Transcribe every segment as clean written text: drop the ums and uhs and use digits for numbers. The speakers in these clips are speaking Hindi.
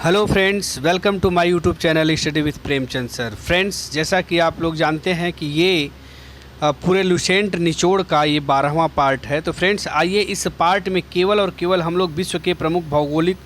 Hello friends, welcome to my YouTube channel study with Premchand sir. Friends, जैसा कि आप लोग जानते हैं कि ये पूरे लुसेंट निचोड़ का ये 12वां पार्ट है। तो फ्रेंड्स, आइए इस पार्ट में केवल और केवल हम लोग विश्व के प्रमुख भौगोलिक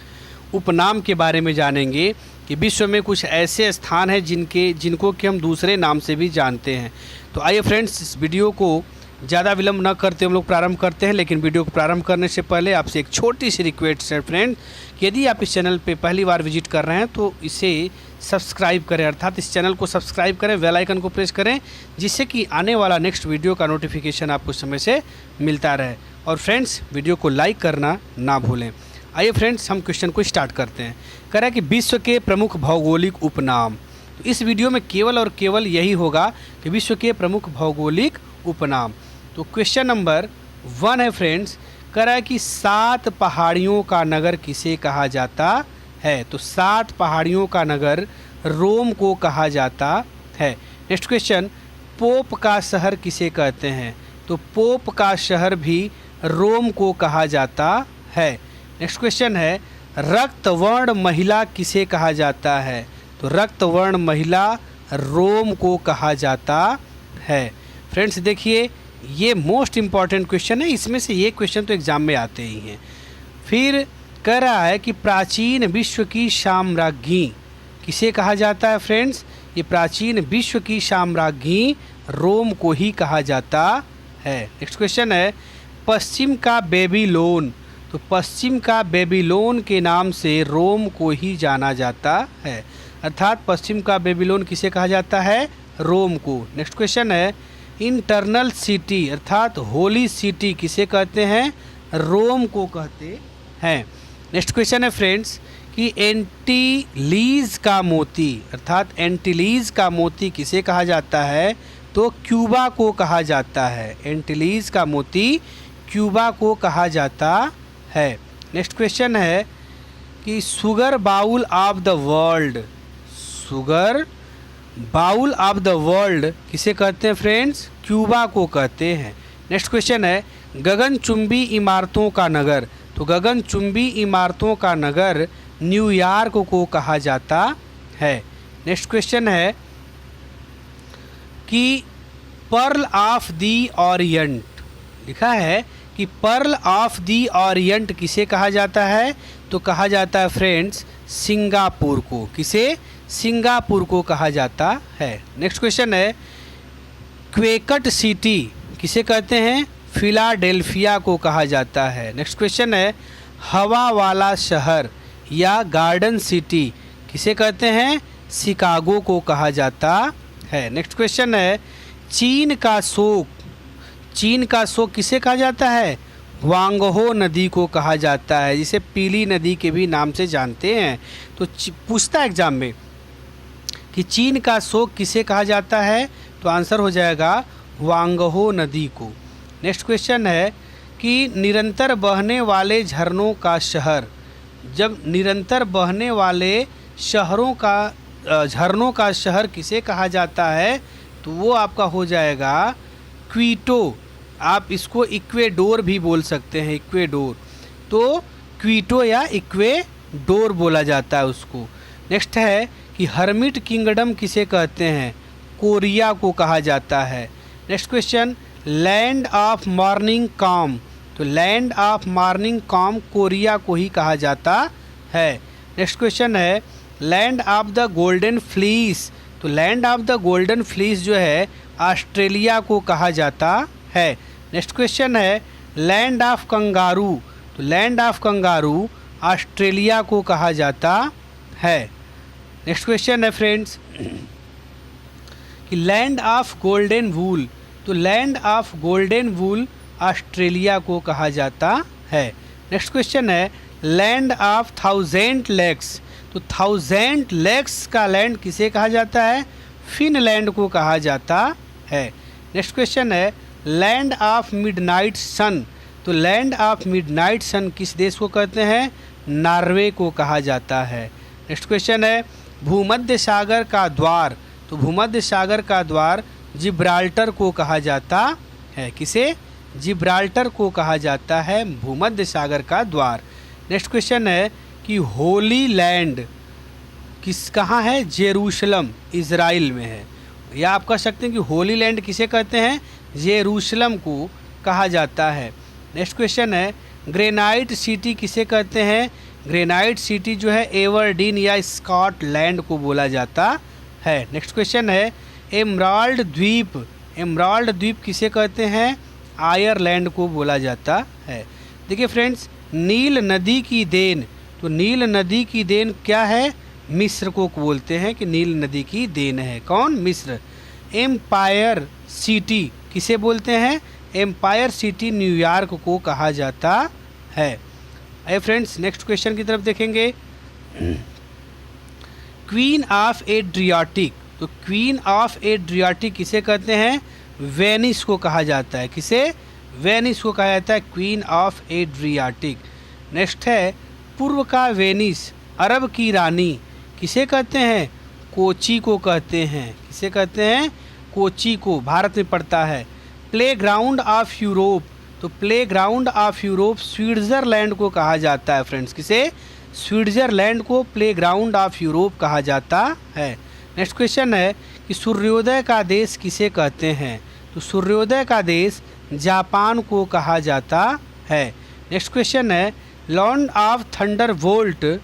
उपनाम के बारे में जानेंगे कि विश्व में कुछ ऐसे स्थान हैं जिनको कि हम दूसरे नाम से भी जानते हैं। तो आइए फ्रेंड्स, इस वीडियो को ज़्यादा विलंब न करते हम लोग प्रारंभ करते हैं। लेकिन वीडियो को प्रारंभ करने से पहले आपसे एक छोटी सी रिक्वेस्ट है फ्रेंड, कि यदि आप इस चैनल पे पहली बार विजिट कर रहे हैं तो इसे सब्सक्राइब करें, अर्थात इस चैनल को सब्सक्राइब करें, बेल आइकन को प्रेस करें, जिससे कि आने वाला नेक्स्ट वीडियो का नोटिफिकेशन आपको समय से मिलता रहे। और फ्रेंड्स, वीडियो को लाइक करना ना भूलें। आइए फ्रेंड्स, हम क्वेश्चन को स्टार्ट करते हैं। कह रहा है कि विश्व के प्रमुख भौगोलिक उपनाम। तो इस वीडियो में केवल और केवल यही होगा कि विश्व के प्रमुख भौगोलिक उपनाम। तो क्वेश्चन नंबर 1 है फ्रेंड्स, कह रहा है कि 7 पहाड़ियों का नगर किसे कहा जाता है। तो 7 पहाड़ियों का नगर रोम को कहा जाता है। नेक्स्ट क्वेश्चन, पोप का शहर किसे कहते हैं। तो पोप का शहर भी रोम को कहा जाता है। नेक्स्ट क्वेश्चन है, रक्तवर्ण महिला किसे कहा जाता है। तो रक्तवर्ण महिला रोम को कहा जाता है। फ्रेंड्स देखिए, ये मोस्ट इम्पॉर्टेंट क्वेश्चन है, इसमें से ये क्वेश्चन तो एग्ज़ाम में आते ही हैं। फिर कह रहा है कि प्राचीन विश्व की साम्राज्ञी किसे कहा जाता है। फ्रेंड्स, ये प्राचीन विश्व की साम्राज्ञी रोम को ही कहा जाता है। नेक्स्ट क्वेश्चन है, पश्चिम का बेबीलोन। तो पश्चिम का बेबीलोन के नाम से रोम को ही जाना जाता है, अर्थात पश्चिम का बेबीलोन किसे कहा जाता है, रोम को। नेक्स्ट क्वेश्चन है, इंटरनल सिटी अर्थात होली सिटी किसे कहते हैं, रोम को कहते हैं। नेक्स्ट क्वेश्चन है फ्रेंड्स कि एंटीलीज का मोती अर्थात एंटीलीज का मोती किसे कहा जाता है। तो क्यूबा को कहा जाता है। एंटीलीज का मोती क्यूबा को कहा जाता है। नेक्स्ट क्वेश्चन है कि sugar bowl of the world. Sugar bowl of the world किसे कहते हैं फ्रेंड्स, क्यूबा को कहते हैं। नेक्स्ट क्वेश्चन है, गगनचुंबी इमारतों का नगर। तो गगनचुंबी इमारतों का नगर न्यूयॉर्क को कहा जाता है। नेक्स्ट क्वेश्चन है कि पर्ल ऑफ दी ओरिएंट, लिखा है कि पर्ल ऑफ दी ओरिएंट किसे कहा जाता है। तो कहा जाता है फ्रेंड्स सिंगापुर को। किसे, सिंगापुर को कहा जाता है। नेक्स्ट क्वेश्चन है, क्वेकट सिटी किसे कहते हैं, फिलाडेल्फिया को कहा जाता है। नेक्स्ट क्वेश्चन है, हवा वाला शहर या गार्डन सिटी किसे कहते हैं, शिकागो को कहा जाता है। नेक्स्ट क्वेश्चन है, चीन का शोक। चीन का शोक किसे कहा जाता है, वांगहो नदी को कहा जाता है, जिसे पीली नदी के भी नाम से जानते हैं। तो पूछता एग्जाम में कि चीन का शोक किसे कहा जाता है, तो आंसर हो जाएगा वांगहो नदी को। नेक्स्ट क्वेश्चन है कि निरंतर बहने वाले झरनों का शहर। जब निरंतर बहने वाले झरनों का शहर किसे कहा जाता है, तो वो आपका हो जाएगा क्वीटो। आप इसको इक्वेडोर भी बोल सकते हैं, इक्वेडोर। तो क्वीटो या इक्वेडोर बोला जाता है उसको। नेक्स्ट है कि हर्मिट किंगडम किसे कहते हैं, कोरिया को कहा जाता है। Next question, land of morning calm. तो land of morning calm Korea को ही कहा जाता है। नेक्स्ट क्वेश्चन है, land of the golden fleece. तो land of the golden fleece जो है ऑस्ट्रेलिया को कहा जाता है। नेक्स्ट क्वेश्चन है, लैंड ऑफ कंगारू। तो लैंड ऑफ कंगारू ऑस्ट्रेलिया को कहा जाता है। नेक्स्ट क्वेश्चन है फ्रेंड्स कि लैंड ऑफ गोल्डन वूल। तो land of golden wool Australia को कहा जाता है। नेक्स्ट क्वेश्चन है, लैंड ऑफ 1000 लेक्स। तो 1000 लेक्स का लैंड किसे कहा जाता है, फिनलैंड को कहा जाता है। नेक्स्ट क्वेश्चन है, लैंड ऑफ मिडनाइट सन। तो लैंड ऑफ मिडनाइट सन किस देश को कहते हैं, नॉर्वे को कहा जाता है। नेक्स्ट क्वेश्चन है, भूमध्य सागर का द्वार। तो भूमध्य सागर का द्वार जिब्राल्टर को कहा जाता है। किसे, जिब्राल्टर को कहा जाता है भूमध्य सागर का द्वार। नेक्स्ट क्वेश्चन है कि होली लैंड। कहाँ है? जेरूशलम, इज़राइल में है। या आप कह सकते हैं कि होली लैंड किसे कहते हैं? जेरूशलम को कहा जाता है। नेक्स्ट क्वेश्चन है, ग्रेनाइट सिटी किसे कहते हैं? ग्रेनाइट सिटी जो है एवरडीन या स्कॉटलैंड को बोला जाता है। नेक्स्ट क्वेश्चन है, एमराल्ड द्वीप, एमराल्ड द्वीप किसे कहते हैं? आयरलैंड को बोला जाता है। देखिए फ्रेंड्स, नील नदी की देन, तो नील नदी की देन क्या है? मिस्र को बोलते हैं कि नील नदी की देन है। कौन? मिस्र। एम्पायर सिटी किसे बोलते हैं? एम्पायर सिटी न्यूयॉर्क को कहा जाता है। आइए फ्रेंड्स नेक्स्ट क्वेश्चन की तरफ देखेंगे। क्वीन ऑफ एड्रियाटिक, तो क्वीन ऑफ एड्रियाटिक किसे कहते हैं? वेनिस को कहा जाता है। किसे? वेनिस को कहा जाता है क्वीन ऑफ एड्रियाटिक। नेक्स्ट है, पूर्व का वेनिस, अरब की रानी किसे कहते हैं? कोची को कहते हैं। किसे कहते हैं? कोची को, भारत में पड़ता है। प्लेग्राउंड ऑफ यूरोप, तो प्लेग्राउंड ऑफ यूरोप स्विट्ज़रलैंड को कहा जाता है फ्रेंड्स। किसे? स्विट्ज़रलैंड को प्लेग्राउंड ऑफ यूरोप कहा जाता है। नेक्स्ट क्वेश्चन है कि सूर्योदय का देश किसे कहते हैं? तो सूर्योदय का देश जापान को कहा जाता है। नेक्स्ट क्वेश्चन है, लॉर्ड ऑफ थंडरबोल्ट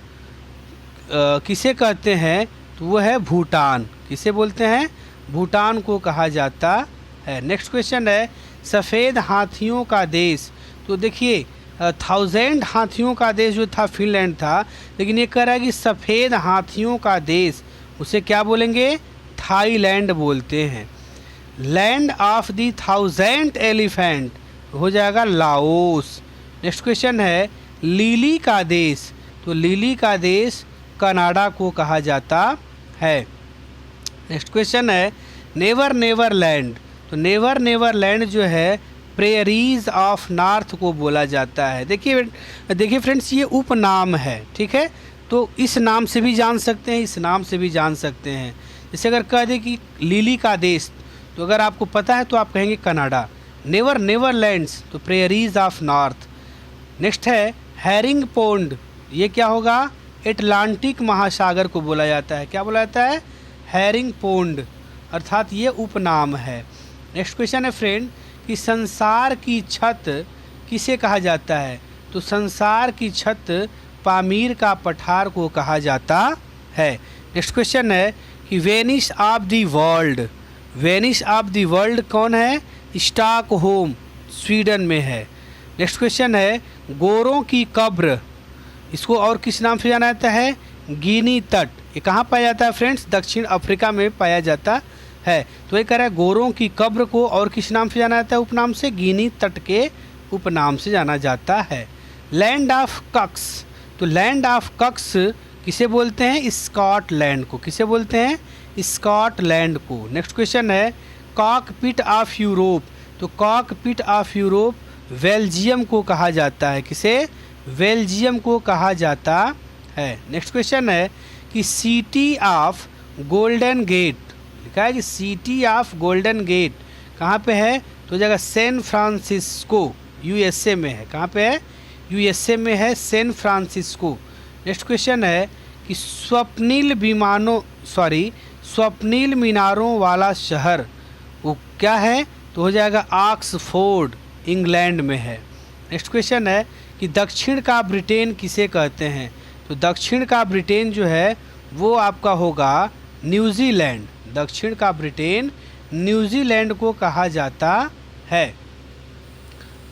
किसे कहते हैं? तो वो है भूटान। किसे बोलते हैं? भूटान को कहा जाता है। नेक्स्ट क्वेश्चन है, सफ़ेद हाथियों का देश, तो देखिए 1000 हाथियों का देश जो था फिनलैंड था, लेकिन ये कह रहा है कि सफ़ेद हाथियों का देश, उसे क्या बोलेंगे? थाईलैंड बोलते हैं। लैंड ऑफ द 1000 एलिफेंट हो जाएगा लाओस। नेक्स्ट क्वेश्चन है, लिली का देश, तो लिली का देश कनाडा को कहा जाता है। नेक्स्ट क्वेश्चन है, नेवर नेवर लैंड, तो नेवर नेवर लैंड जो है प्रेयरीज ऑफ नॉर्थ को बोला जाता है। देखिए फ्रेंड्स, ये उपनाम है, ठीक है, तो इस नाम से भी जान सकते हैं, इस नाम से भी जान सकते हैं। जैसे अगर कह दें कि लिली का देश, तो अगर आपको पता है तो आप कहेंगे कनाडा। नेवर नेवर लैंड्स, तो प्रेयरीज ऑफ नॉर्थ। नेक्स्ट है, हैरिंग पोंड, ये क्या होगा? एटलांटिक महासागर को बोला जाता है। क्या बोला जाता है? हैरिंग पोंड, अर्थात ये उपनाम है। नेक्स्ट क्वेश्चन है फ्रेंड कि संसार की छत किसे कहा जाता है? तो संसार की छत पामीर का पठार को कहा जाता है। नेक्स्ट क्वेश्चन है कि Venice of the world, Venice of the world कौन है? स्टॉकहोम, स्वीडन में है। नेक्स्ट क्वेश्चन है, गोरों की कब्र, इसको और किस नाम से जाना जाता है? गिनी तट। ये कहाँ पाया जाता है फ्रेंड्स? दक्षिण अफ्रीका में पाया जाता है। तो ये कह रहा है गोरों की कब्र को और किस नाम से जाना जाता है? उपनाम से, गिनी तट के उपनाम से जाना जाता है। लैंड ऑफ कक्स, तो लैंड ऑफ कक्स किसे बोलते हैं? स्कॉटलैंड को। किसे बोलते हैं? स्कॉटलैंड को। नेक्स्ट क्वेश्चन है, कॉकपिट ऑफ यूरोप, तो कॉकपिट ऑफ यूरोप बेल्जियम को कहा जाता है। किसे? बेल्जियम को कहा जाता है। नेक्स्ट क्वेश्चन है कि सिटी ऑफ गोल्डन गेट, लिखा है कि सिटी ऑफ गोल्डन गेट कहाँ पे है? तो जगह सैन फ्रांसिस्को, यूएसए में है। कहाँ पे है? यूएसए में है, सैन फ्रांसिस्को। नेक्स्ट क्वेश्चन है कि स्वप्निल मीनारों वाला शहर वो क्या है? तो हो जाएगा ऑक्सफोर्ड, इंग्लैंड में है। नेक्स्ट क्वेश्चन है कि दक्षिण का ब्रिटेन किसे कहते हैं? तो दक्षिण का ब्रिटेन जो है वो आपका होगा न्यूजीलैंड। दक्षिण का ब्रिटेन न्यूजीलैंड को कहा जाता है।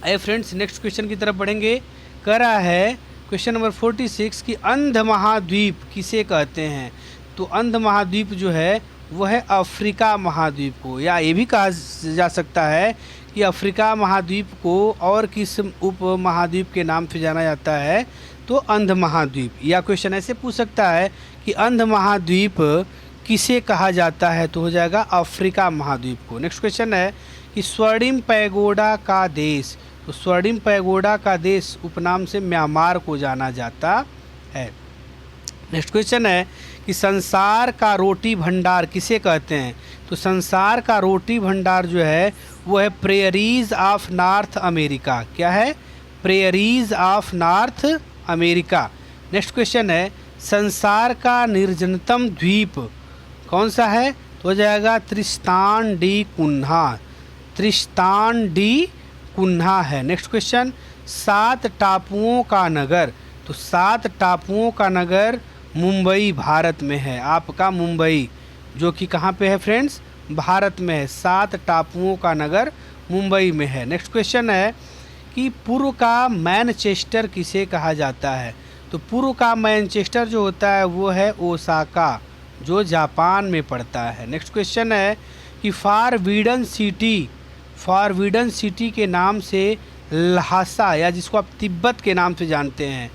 आइए फ्रेंड्स नेक्स्ट क्वेश्चन की तरफ बढ़ेंगे। कह रहा है क्वेश्चन नंबर 46 कि अंध महाद्वीप किसे कहते हैं? तो अंध महाद्वीप जो है वो है अफ्रीका महाद्वीप को, या ये भी कहा जा सकता है कि अफ्रीका महाद्वीप को और किस उप महाद्वीप के नाम से जाना जाता है? तो अंध महाद्वीप। या क्वेश्चन ऐसे पूछ सकता है कि अंध महाद्वीप किसे कहा जाता है? तो हो जाएगा अफ्रीका महाद्वीप को। नेक्स्ट क्वेश्चन है कि स्वर्णिम पैगोडा का देश, तो स्वर्णिम पैगोडा का देश उपनाम से म्यांमार को जाना जाता है। नेक्स्ट क्वेश्चन है कि संसार का रोटी भंडार किसे कहते हैं? तो संसार का रोटी भंडार जो है वो है प्रेयरीज ऑफ नॉर्थ अमेरिका। क्या है? Prairies of north America. Next question है संसार का निर्जनतम द्वीप कौन सा है? तो हो जाएगा Tristan D Cunha. Tristan D Cunha है। नेक्स्ट क्वेश्चन, 7 टापुओं का नगर। तो 7 टापुओं का नगर मुंबई भारत में है। आपका मुंबई जो कि कहाँ पे है फ्रेंड्स? भारत में है। 7 टापुओं का नगर मुंबई में है। नेक्स्ट क्वेश्चन है कि पूर्व का मैनचेस्टर किसे कहा जाता है? तो पूर्व का मैनचेस्टर जो होता है वो है ओसाका, जो जापान में पड़ता है। नेक्स्ट क्वेश्चन है कि फॉरबिडन सिटी के नाम से ल्हासा, या जिसको आप तिब्बत के नाम से जानते हैं।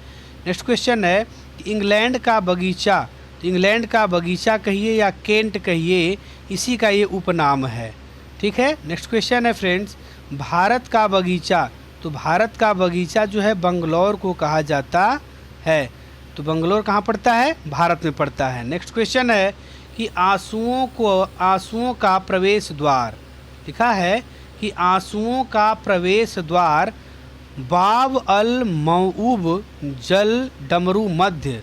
नेक्स्ट क्वेश्चन है कि इंग्लैंड का बगीचा, तो इंग्लैंड का बगीचा कहिए या केंट कहिए, इसी का ये उपनाम है। ठीक है। नेक्स्ट क्वेश्चन है फ्रेंड्स, भारत का बगीचा। तो भारत का बगीचा जो है बंगलौर को कहा जाता है। तो बंगलौर कहाँ पड़ता है? भारत में पड़ता है। नेक्स्ट क्वेश्चन है कि आंसुओं का प्रवेश द्वार, लिखा है कि आंसुओं का प्रवेश द्वार बाब अल मऊब जल डमरू मध्य,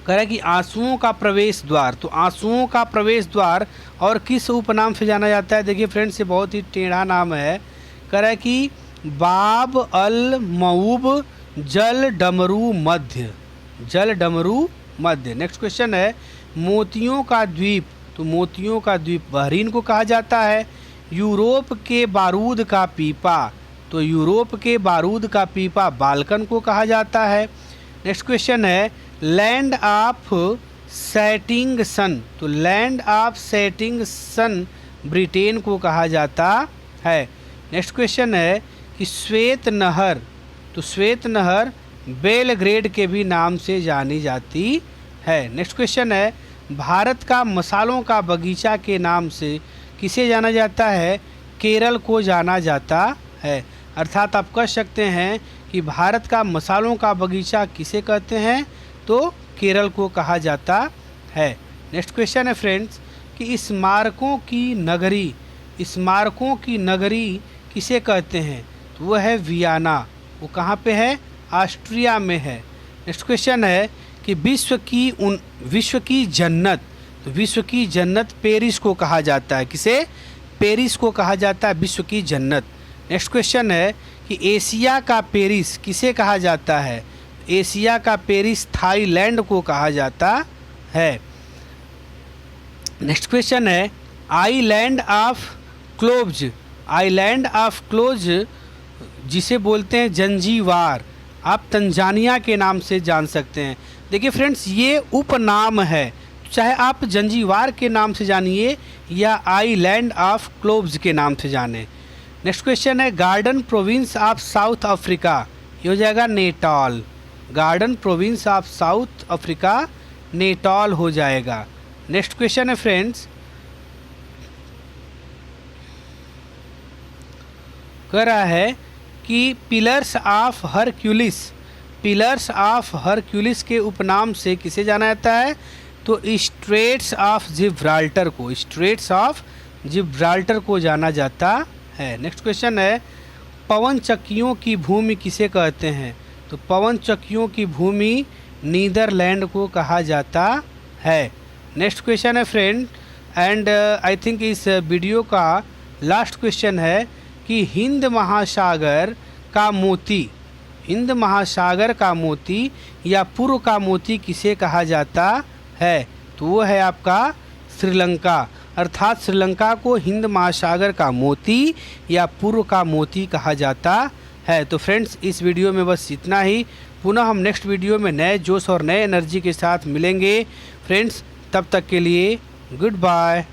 कह रहा है कि आंसुओं का प्रवेश द्वार। तो आंसुओं का प्रवेश द्वार और किस उपनाम से जाना जाता है? देखिए फ्रेंड्स, ये बहुत ही टेढ़ा नाम है। कह रहा है कि बाब अल मऊब जल डमरू मध्य, जल डमरू मध्य। नेक्स्ट क्वेश्चन है मोतियों का द्वीप। तो मोतियों का द्वीप बहरीन को कहा जाता है। यूरोप के बारूद का पीपा। तो यूरोप के बारूद का पीपा बाल्कन को कहा जाता है। नेक्स्ट क्वेश्चन है लैंड ऑफ सेटिंग सन। तो land of setting sun Britain को कहा जाता है। नेक्स्ट क्वेश्चन है कि श्वेत नहर। तो श्वेत नहर बेलग्रेड के भी नाम से जानी जाती है। नेक्स्ट क्वेश्चन है भारत का मसालों का बगीचा के नाम से किसे जाना जाता है? केरल को जाना जाता है। अर्थात आप कह सकते हैं कि भारत का मसालों का बगीचा किसे कहते हैं? तो केरल को कहा जाता है। नेक्स्ट क्वेश्चन है फ्रेंड्स कि स्मारकों की नगरी किसे कहते हैं? तो वो है वियना। वो कहाँ पे है? ऑस्ट्रिया में है। नेक्स्ट क्वेश्चन है कि विश्व की जन्नत। तो विश्व की जन्नत पेरिस को कहा जाता है। किसे? पेरिस को कहा जाता है विश्व की जन्नत। नेक्स्ट क्वेश्चन है कि एशिया का पेरिस किसे कहा जाता है? एशिया का पेरिस थाईलैंड को कहा जाता है। नेक्स्ट क्वेश्चन है आइलैंड ऑफ क्लोज जिसे बोलते हैं जंजीबार, आप तंजानिया के नाम से जान सकते हैं। देखिए फ्रेंड्स, ये उपनाम है, चाहे आप जंजीबार के नाम से जानिए या आइलैंड ऑफ क्लोव्स के नाम से जाने। नेक्स्ट क्वेश्चन है garden province of south Africa, ये हो जाएगा Natal. Garden province of south Africa Natal हो जाएगा। नेक्स्ट क्वेश्चन है फ्रेंड्स, कह रहा है कि पिलर्स ऑफ हरक्यूलिस के उपनाम से किसे जाना जाता है? तो स्ट्रेट्स ऑफ जिब्राल्टर को जाना जाता है। नेक्स्ट क्वेश्चन है पवन चक्कियों की भूमि किसे कहते हैं? तो पवन चक्कियों की भूमि नीदरलैंड को कहा जाता है। नेक्स्ट क्वेश्चन है फ्रेंड, एंड आई थिंक इस वीडियो का लास्ट क्वेश्चन है कि हिंद महासागर का मोती या पूर्व का मोती किसे कहा जाता है? तो वो है आपका श्रीलंका। अर्थात श्रीलंका को हिंद महासागर का मोती या पूर्व का मोती कहा जाता है। तो फ्रेंड्स, इस वीडियो में बस इतना ही। पुनः हम नेक्स्ट वीडियो में नए जोश और नए एनर्जी के साथ मिलेंगे फ्रेंड्स। तब तक के लिए गुड बाय।